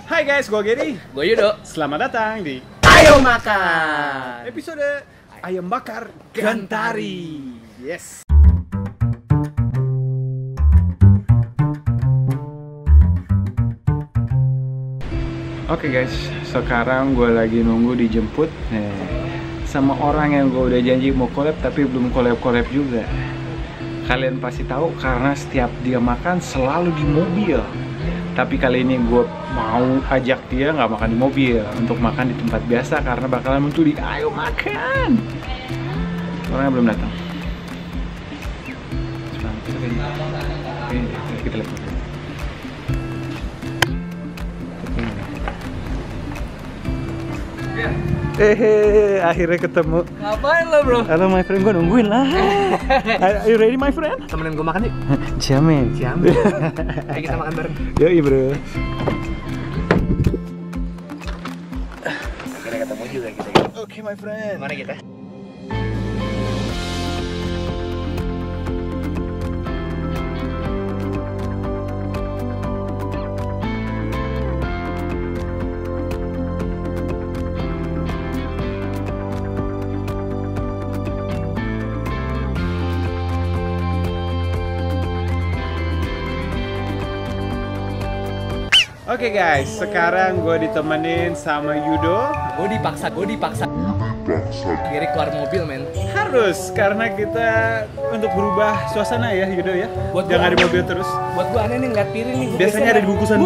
Hai guys, gue Gary. Gue Yudo. Selamat datang di Ayo Makan episode Ayam Bakar Gantari. Yes. Oke guys, sekarang gue lagi nunggu dijemput sama orang yang gue udah janji mau collab tapi belum collab juga. Kalian pasti tahu karena setiap dia makan selalu di mobil. Tapi kali ini gue mau ajak dia nggak makan di mobil, untuk makan di tempat biasa karena bakalan muncul di Ayo Makan. Orangnya belum datang. Kita lihat. Akhirnya ketemu. Ngapain lo bro? Halo my friend, gue nungguin lah. Are you ready my friend? Temenin gue makan yuk. Jamin. Ayo kita makan bareng. Yoi bro. Akhirnya ketemu juga kita. Oke my friend. Mana kita? Oke guys, sekarang gue ditemenin sama Yudo. Gue dipaksa. Kiri keluar mobil men. Harus, karena kita untuk berubah suasana ya Yudo ya. Buat jangan gua di mobil terus. Buat gue aneh nih ngeliat piring nih. Biasanya ada di bungkusan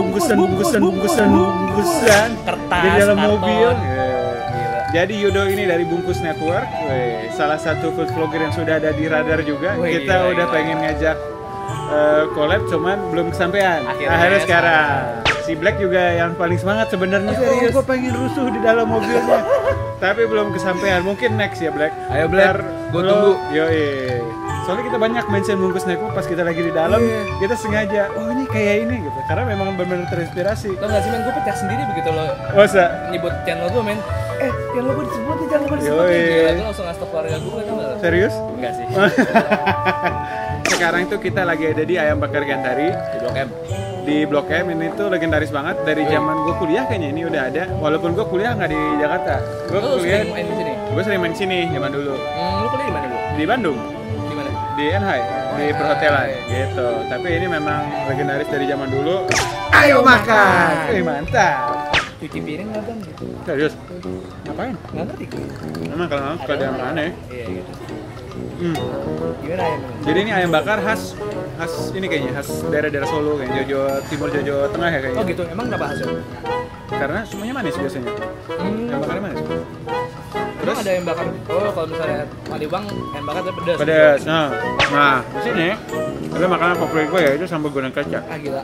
Kertas, di dalam karton. mobil. Gila. Jadi Yudo ini dari Bungkus Network, salah satu food vlogger yang sudah ada di radar juga. Kita udah pengen ngajak collab, cuman belum kesampaian. Akhirnya sekarang. Si Black juga yang paling semangat sebenarnya. Serius? Gue pengen rusuh di dalam mobilnya, tapi belum kesampaian. Mungkin next ya Black. Ayo Black, gue tunggu. Yoi. Soalnya kita banyak mention Bungkus Network pas kita lagi di dalam. Kita sengaja, oh ini kayak ini gitu. Karena memang benar-benar terinspirasi. Lo nggak sih men, gue pecah sendiri begitu lo Masa? nyebut channel gue men. Channel gue disebut nih, channel gue disebut nih. Gila, gue langsung ngasih tau keluarga gue tau gak? Serius? Enggak sih. Sekarang itu kita lagi ada di Ayam Bakar Gantari Di Blok M. di Blok M. Ini tuh legendaris banget dari zaman gue kuliah kayaknya ini udah ada. Walaupun gue kuliah nggak di Jakarta. Gue Lo kuliah sering main di sini? Gue sering main sini zaman dulu. Lo kuliah di mana dulu? Di Bandung, Di mana? di NHI, di perhotelan gitu. Tapi ini memang legendaris dari zaman dulu. Ayo makan. Mantap. Cuci piring nggak bang? Serius? Ngapain? Nggak ngerti gue. Memang kalau suka ada yang aneh. Iya gitu. Gimana ayam? Jadi ini ayam bakar khas ini kayaknya khas daerah-daerah Solo kayak Jawa Timur, Jawa Tengah ya kayaknya. Oh gitu, emang kenapa hasil? Karena semuanya manis biasanya. Ayam bakarnya manis. Terus ada ayam bakar. Oh kalau misalnya Palembang ayam bakar pedas. Pedas. Nah di sini ada makanan favorit gue ya, itu sambal goreng kecap. Ah gila.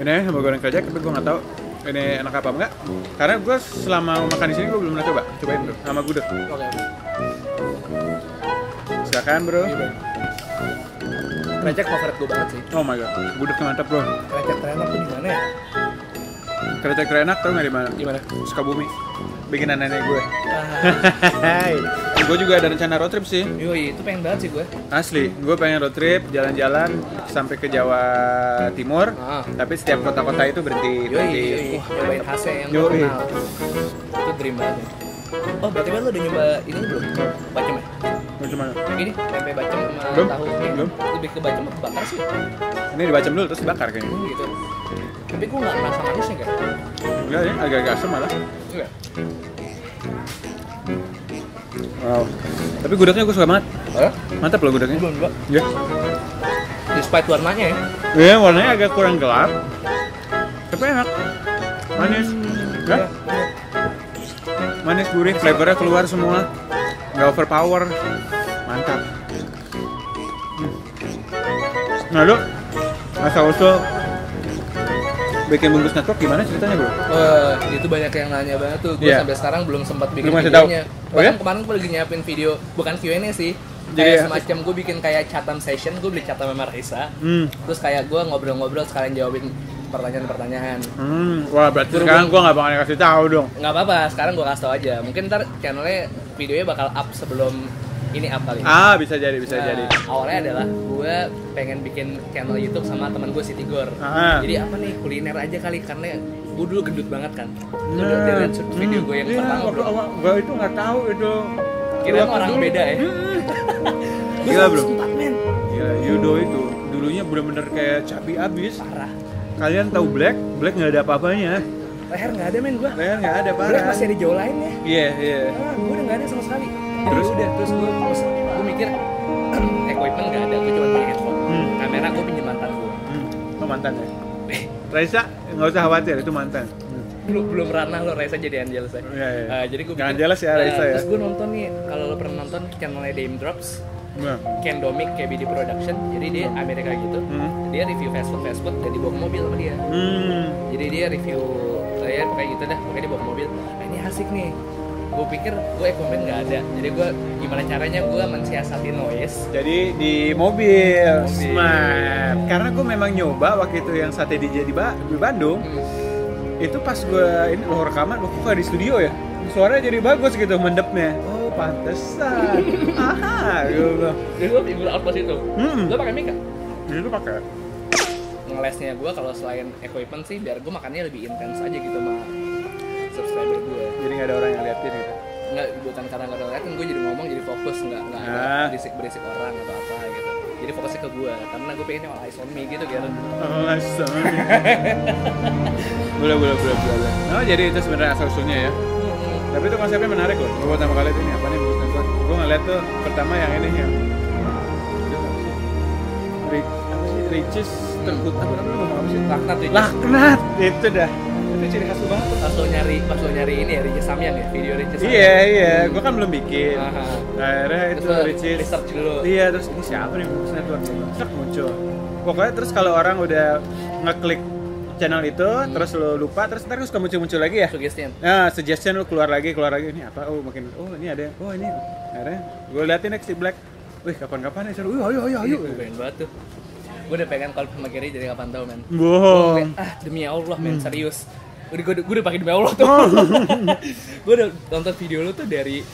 Ini sambal goreng kecap, tapi gue nggak tahu ini enak apa enggak. Karena gue selama makan di sini gue belum pernah coba. Cobain bro, sama gudeg. Oke. Silakan bro. Krecek favorit gue banget sih. Oh my god, gudegnya mantap bro. Krecek terenak tuh di mana ya? Krecek terenak tau nggak di mana? Di mana? Sukabumi. Bikinan nenek gue. Ah, Gue juga ada rencana road trip sih. yoi, itu pengen banget sih gue. Asli, gue pengen road trip, jalan-jalan sampai ke Jawa Timur. Tapi setiap kota-kota itu berhenti. Yoi. Nyobain khasnya yang gue Yoi. kenal. Itu dream banget. Oh, berarti kan lo udah nyoba ini belum? Bacem ya? Gimana? Ini tempe bacem sama Belum. tahu. Belum. Lebih ke bacem apa bakar sih? Ini dibacem dulu terus dibakar kayaknya. Gitu. Tapi gue nggak merasa manisnya kan? Enggak ya, agak-agak asam malah. Enggak. Wow. Tapi gudegnya gue suka banget. Mantap loh gudegnya. Belum juga. Ya. Despite warnanya ya. Iya, warnanya agak kurang gelap. Tapi enak. Manis. Ya? Manis gurih, flavornya keluar semua. Nggak overpower. Mantap. Nah lu, asal-usul bikin Bungkus Network gimana ceritanya bro? Itu banyak yang nanya banget tuh. Gue sampai sekarang belum sempat bikin Belum masih videonya. tahu. Oh ya? Bahkan kemarin gue lagi nyiapin video, bukan Q&A sih. Jadi Kayak ya? semacam gue bikin kayak chatham session, gue beli chatham sama Raisa. Terus kayak gue ngobrol-ngobrol sekalian jawabin pertanyaan-pertanyaan. Wah berarti sekarang gue nggak bakal kasih tahu dong. Nggak apa-apa, sekarang gue kasih tau aja. Mungkin ntar channelnya videonya bakal up sebelum ini apa kali. Bisa jadi. Awalnya adalah gue pengen bikin channel YouTube sama teman gue si Tigor. Jadi apa nih, kuliner aja kali, karena gue dulu gendut banget kan. Lu udah lihat video gue yang pertama bro? Gue itu nggak tahu itu. Kira orang dulu beda ya. Gila bro. Gila, Yudo itu dulunya bener-bener kayak cabi abis. Parah. Kalian tahu Black nggak ada apa-apanya. Leher nggak ada men gue. Leher nggak ada, parah. Black masih ada jauh lainnya. Iya. Gue udah nggak ada sama sekali. Terus gue mikir equipment nggak ada, gue cuma pakai headphone. Kamera gue pinjam mantan gue. Itu mantan ya? Raisa nggak usah khawatir, itu mantan. Belum ranah lo Raisa jadi anjeles ya. Iya. Jadi gue jangan jelas ya Raisa ya. Terus gue nonton nih, kalau lo pernah nonton channelnya Dame Drops, Ken Domik KBD Production, jadi dia Amerika gitu. Dia review fast food dan dibawa ke mobil sama dia. Jadi dia review kayak gitu dah, pokoknya dibawa ke mobil. Ini asik nih. Gue pikir gue equipment nggak ada, jadi gue gimana caranya gue mensiasati noise. Jadi di mobil. Smart. Karena gue memang nyoba waktu itu yang sate DJ di Bandung. Itu pas gue ini lo rekaman, lo kok di studio ya? Suaranya jadi bagus gitu, mendepnya. Oh pantesan. Gitu. Jadi lo tinggal apa sih itu? Lo pakai mic kan? Jadi lo pakai. Ngelesnya gue kalau selain equipment sih, biar gue makannya lebih intens aja gitu sama subscriber gue. Jadi nggak ada orang yang liatin gitu? Nggak, bukan karena nggak ada orang liatin, gue jadi ngomong jadi fokus, nggak ada berisik orang atau apa gitu. Jadi fokusnya ke gue, karena gue pengennya all eyes on me gitu kan. All eyes on me. Boleh. Oh jadi itu sebenarnya asal usulnya ya. Tapi itu konsepnya menarik loh. Gue pertama kali ini apa nih bungkus nonton. Gue ngeliat tuh pertama yang ini yang Ricis terkutuk apa namanya, ngomong apa sih? Laknat itu dah. Itu ciri khas lu banget tuh. Pas lo nyari ini ya Ricis Samyang ya, video Ricis Samyang. Iya, gue kan belum bikin. Akhirnya itu Ricis. Research dulu. Iya, terus ini siapa nih bungkus network? Terus muncul. Pokoknya terus kalau orang udah ngeklik channel itu, terus lo lupa, terus ntar suka muncul lagi ya. Suggestion lo keluar lagi ini apa? Oh makin, ini ada, ini. Akhirnya gue liatin si Black. Wih kapan-kapan ya seru. Ayo. Gue pengen banget tuh. Gue udah pengen collab sama Gary dari kapan tau men. Bohong. Demi Allah men, serius. Gue udah pakai demi Allah tuh. Gue udah nonton video lu tuh dari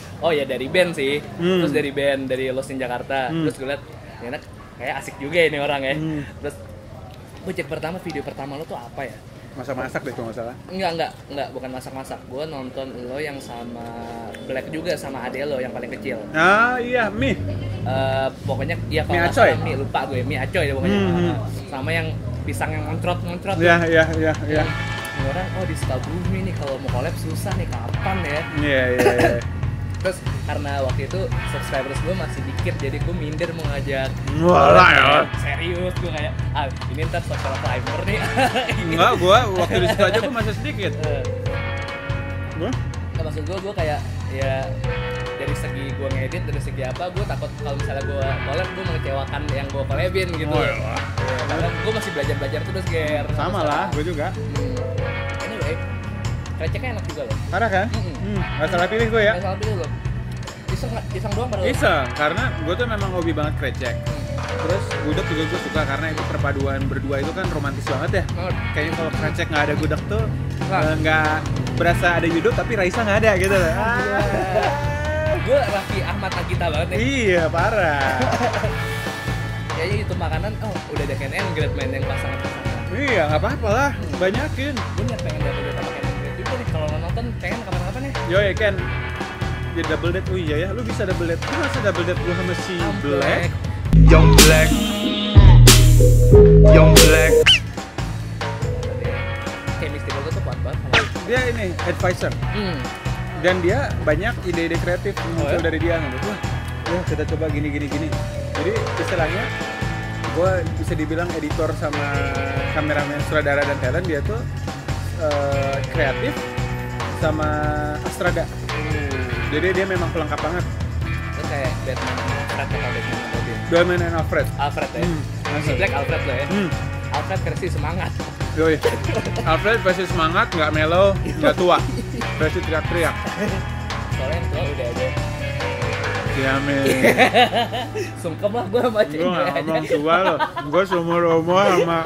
band sih. Terus dari Lost in Jakarta. Terus gue liat enak, kayak asik juga ini orang ya. Terus gue cek video pertama lo tuh apa ya? Masak-masak deh kalau nggak salah. Enggak, bukan masak-masak. Gue nonton lo yang sama Black juga, sama ade lo yang paling kecil. Iya, Mi. Pokoknya iya kalau nggak salah Mi, lupa gue, Mi Acoy ya pokoknya. Sama yang pisang yang ngoncrot. Iya. Orang di Sukabumi nih kalau mau collab susah nih, kapan ya? Iya. Terus karena waktu itu subscribers gue masih dikit, jadi gue minder mau ngajak. Walah ya. Serius gue kayak, ini ntar social climber nih. Enggak, gue waktu di situ aja gue masih sedikit. Maksud gue kayak ya dari segi gue ngedit, dari segi apa, gue takut kalau misalnya gue collab gue mengecewakan yang gue collabin gitu. Karena gue masih belajar terus Ger. Sama lah, gue juga. Anyway, kreceknya enak juga loh. Parah kan? Gak salah pilih gue ya? Gak salah pilih loh. Iseng doang pada lo? Iseng, karena gue tuh memang hobi banget krecek. Terus gudeg juga gue suka karena itu perpaduan berdua itu kan romantis banget ya. Kayaknya kalau krecek nggak ada gudeg tuh nggak berasa ada Yudo tapi Raisa nggak ada gitu. Gue Raffi Ahmad Agita banget ya. Iya, parah. Kayaknya itu makanan, udah ada Ken Grade main yang pasangan-pasangan. Iya, nggak apa-apa lah, banyakin. Gue pengen double date sama Ken Grade juga nih, kalau nonton pengen kapan-kapan ya. Yoi Ken, jadi double date, iya ya, lu bisa double date. Lu masa double date gue sama si Black? Young Black. Chemistry gue tuh kuat banget sama dia ini, advisor. Dan dia banyak ide-ide kreatif muncul dari dia gitu. Wah, ya kita coba gini. Jadi istilahnya gue bisa dibilang editor sama kameramen, sutradara dan talent. Dia tuh kreatif sama astrada. Jadi dia memang pelengkap banget. Itu kayak Batman and Alfred. Alfred ya. Si Black Alfred lo ya. Alfred versi semangat. Yoi. Alfred versi semangat, nggak mellow, nggak tua. Versi teriak-teriak. Soalnya yang tua udah ada. Iya men. Sungkem lah gue sama cewek. Gue nggak ngomong tua loh. Gue seumur-umur sama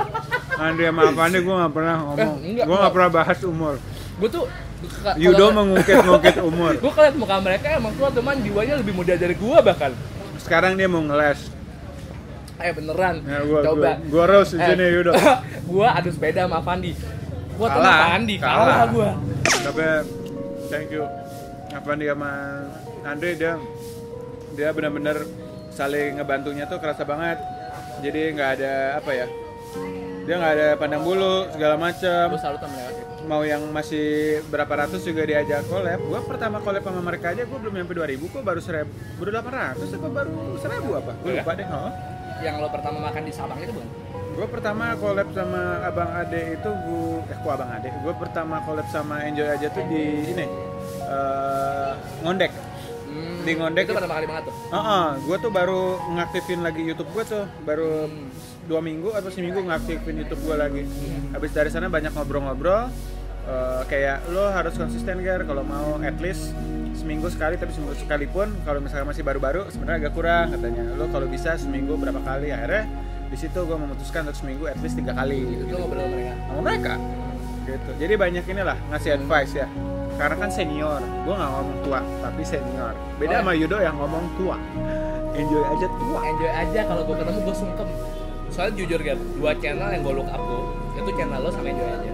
Andi sama Avandi gue nggak pernah ngomong. Gue nggak pernah bahas umur. Gue tuh Yudo mengungkit-ungkit umur. Gue ngeliat muka mereka emang tua, teman jiwanya lebih muda dari gue bahkan. Sekarang dia mau ngeles. Beneran. Ya, Coba. Gua roast di sini Yudo. Gua adu sepeda sama Fandi. Gua sama Fandi kalah gua. Tapi thank you. Fandi sama Andre dia benar-benar saling ngebantunya tuh kerasa banget. Jadi nggak ada apa ya? Dia nggak ada pandang bulu segala macam. Gua salut sama mereka. Mau yang masih berapa ratus juga diajak collab. Gua pertama collab sama mereka aja gua belum nyampe 2000 kok, baru 1000, baru 800 apa baru 1000 apa? Gua lupa deh. Yang lo pertama makan di Sabang itu bukan? Gue pertama collab sama Abang Ade itu Abang Ade. Gue pertama collab sama Enjoy aja tuh di ini Ngondek. Di Ngondek itu pertama kali banget tuh. Gue tuh baru ngaktifin lagi YouTube gue tuh, baru 2 minggu atau seminggu ngaktifin YouTube gue lagi. Habis dari sana banyak ngobrol-ngobrol. Kayak lo harus konsisten Ger, kalau mau at least seminggu sekali, tapi seminggu sekali pun kalau misalnya masih baru-baru sebenarnya agak kurang katanya. Lo kalau bisa seminggu berapa kali, akhirnya di situ gue memutuskan untuk seminggu at least 3 kali gitu. Lo ngobrol sama mereka? Sama mereka gitu. Jadi banyak inilah ngasih advice ya, karena kan senior. Gue nggak ngomong tua tapi senior, beda sama Yudo yang ngomong tua. Enjoy aja tua. Enjoy aja, kalau gue ketemu gue sungkem. Soalnya jujur Ger, 2 channel yang gue look up tuh itu channel lo sama Enjoy aja.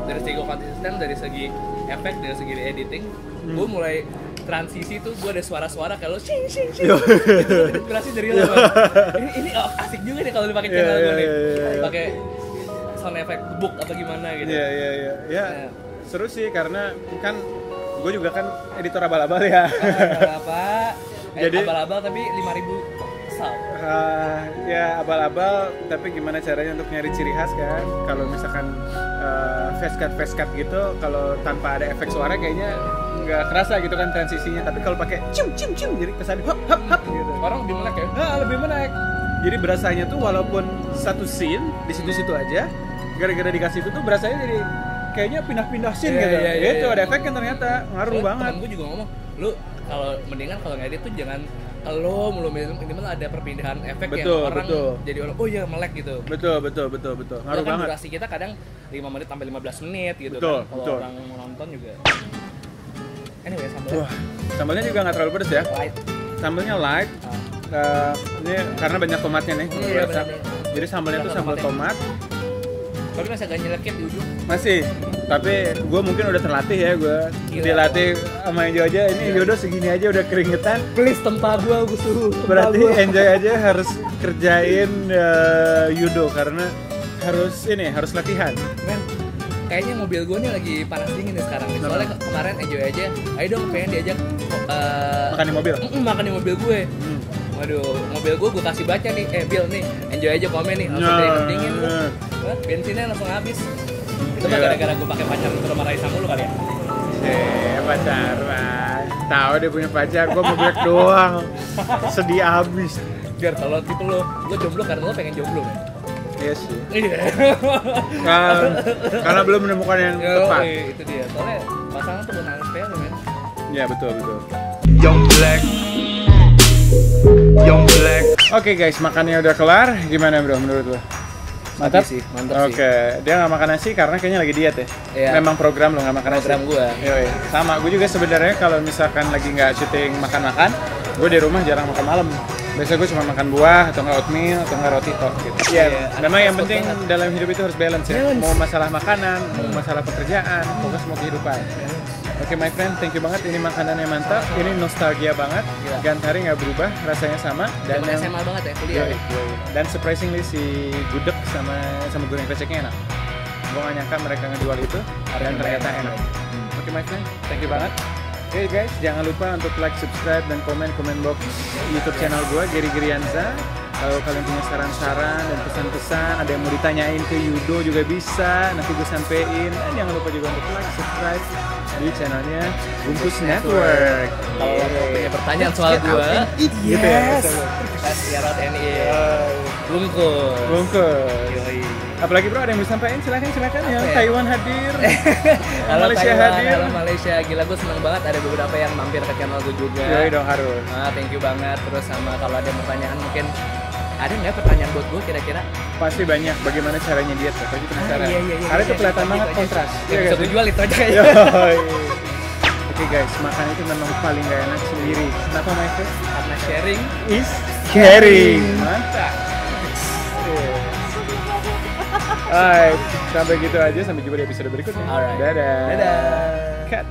Dari segi konsisten, dari segi efek, dari segi editing, gue mulai transisi tuh gue ada suara-suara kalau shing. Itu inspirasi dari lo. Ini asik juga nih kalau dipakai channel gue nih. Pakai sound effect book atau gimana gitu. Iya. Seru sih karena kan gue juga kan editor abal-abal ya. Jadi abal-abal tapi 5.000 sub. Ya abal-abal, tapi gimana caranya untuk nyari ciri khas kan? Kalau misalkan face cut gitu, kalau tanpa ada efek suara kayaknya nggak kerasa gitu kan transisinya. Tapi kalau pakai cium jadi kesannya hap gitu. Orang lebih menarik ya? Lebih menarik. Jadi berasanya tuh walaupun satu scene di situ-situ aja, gara-gara dikasih itu tuh berasanya jadi kayaknya pindah-pindah scene gitu. Itu ada efek kan ternyata ngaruh banget. Temen gue juga ngomong, lu kalau mendingan kalau ngedit tuh jangan kalau minimal ada perpindahan efek yang orang jadi orang oh iya melek gitu. Betul. Ngaruh banget. Durasi kita kadang 5 menit sampai 15 menit gitu kan. Kalau orang mau nonton juga. Anyway, sambalnya juga nggak terlalu pedas ya. Light. Sambalnya light. Ini karena banyak tomatnya nih. Iya, benar. Jadi sambalnya tuh sambal tomat. Tapi masih agak nyelekit di ujung. Masih. Tapi gue mungkin udah terlatih ya, gue dilatih sama Enjoy aja. Ini Yudo segini aja udah keringetan. Please tempa gue suruh. Berarti Enjoy aja harus kerjain Yudo karena harus latihan. Men, kayaknya mobil gue nih lagi panas dingin nih sekarang. Soalnya kemarin Enjoy aja, ayo dong pengen diajak makan di mobil. Makan di mobil gue. Waduh, mobil gue kasih baca nih, Bill nih, Enjoy aja komen nih, langsung dingin lu. Bensinnya langsung habis. Itu gara-gara gue pakai pacar terus marahin sama lu kali ya? Pacaran. Tahu dia punya pacar, gue mau black doang. Sedih abis. Biar kalau tipe lo, gue jomblo karena lo pengen jomblo kan? Iya sih. Karena belum menemukan yang tepat. Itu dia. Soalnya pasangan tuh bukan sepele men. Iya betul. Young Black. Oke guys, makannya udah kelar. Gimana bro menurut lo? Mantap sih. Oke, dia nggak makan nasi karena kayaknya lagi diet ya. Iya. Memang program lo nggak makan nasi. Program gue. Iya. Sama, gue juga sebenarnya kalau misalkan lagi nggak syuting makan, gue di rumah jarang makan malam. Biasanya gue cuma makan buah atau nggak oatmeal atau nggak roti tok gitu. Iya. Memang yang penting dalam hidup itu harus balance ya. Mau masalah makanan, mau masalah pekerjaan, fokus mau kehidupan. Oke my friend, thank you banget. Ini makanannya mantap. Ini nostalgia banget. Gantari nggak berubah, rasanya sama. Dan yang SMA banget ya kuliah. Dan surprisingly si gudeg sama goreng kreceknya enak. Gue nggak nyangka mereka ngejual itu dan ternyata enak. Oke my friend, thank you banget. Oke guys, jangan lupa untuk like, subscribe, dan komen box YouTube channel gue, Gary Girianza. Kalau kalian punya saran-saran dan pesan-pesan, ada yang mau ditanyain ke Yudo juga bisa, nanti gue sampein. Dan jangan lupa juga untuk like, subscribe di channelnya Bungkus Network. Kalau punya pertanyaan soal gue, gitu ya. Siarat NI Bungkus. Apalagi bro, ada yang bisa sampaikan? Silakan ya. Taiwan hadir, Malaysia hadir. Halo Malaysia, gila gue seneng banget ada beberapa yang mampir ke channel gue juga. Yoi dong harus. Thank you banget. Terus sama kalau ada pertanyaan mungkin ada nggak pertanyaan buat gue kira-kira? Pasti banyak. Bagaimana caranya diet? Pasti penasaran. Iya. Karena itu kelihatan banget kontras. Yang bisa gue jual itu aja ya. Oke guys, makan itu memang paling gak enak sendiri. Kenapa Michael? Karena sharing is caring. Mantap. Alright, sampai gitu aja. Sampai jumpa di episode berikutnya. Alright. Dadah. Dadah. Cut.